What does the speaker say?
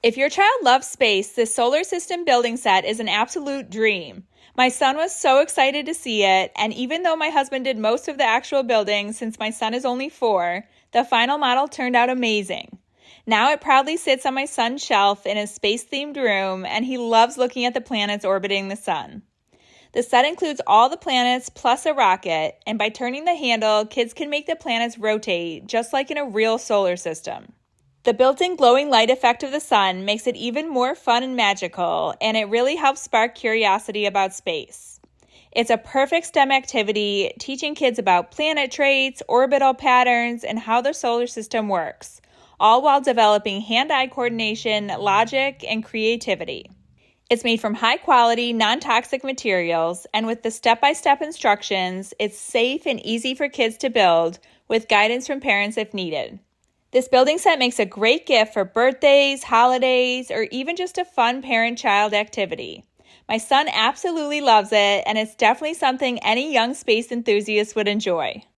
If your child loves space, this solar system building set is an absolute dream. My son was so excited to see it, and even though my husband did most of the actual building since my son is only 4, the final model turned out amazing. Now it proudly sits on my son's shelf in his space-themed room, and he loves looking at the planets orbiting the sun. The set includes all the planets plus a rocket, and by turning the handle, kids can make the planets rotate, just like in a real solar system. The built-in glowing light effect of the sun makes it even more fun and magical, and it really helps spark curiosity about space. It's a perfect STEM activity, teaching kids about planet traits, orbital patterns, and how the solar system works, all while developing hand-eye coordination, logic, and creativity. It's made from high-quality, non-toxic materials, and with the step-by-step instructions, it's safe and easy for kids to build, with guidance from parents if needed. This building set makes a great gift for birthdays, holidays, or even just a fun parent-child activity. My son absolutely loves it, and it's definitely something any young space enthusiast would enjoy.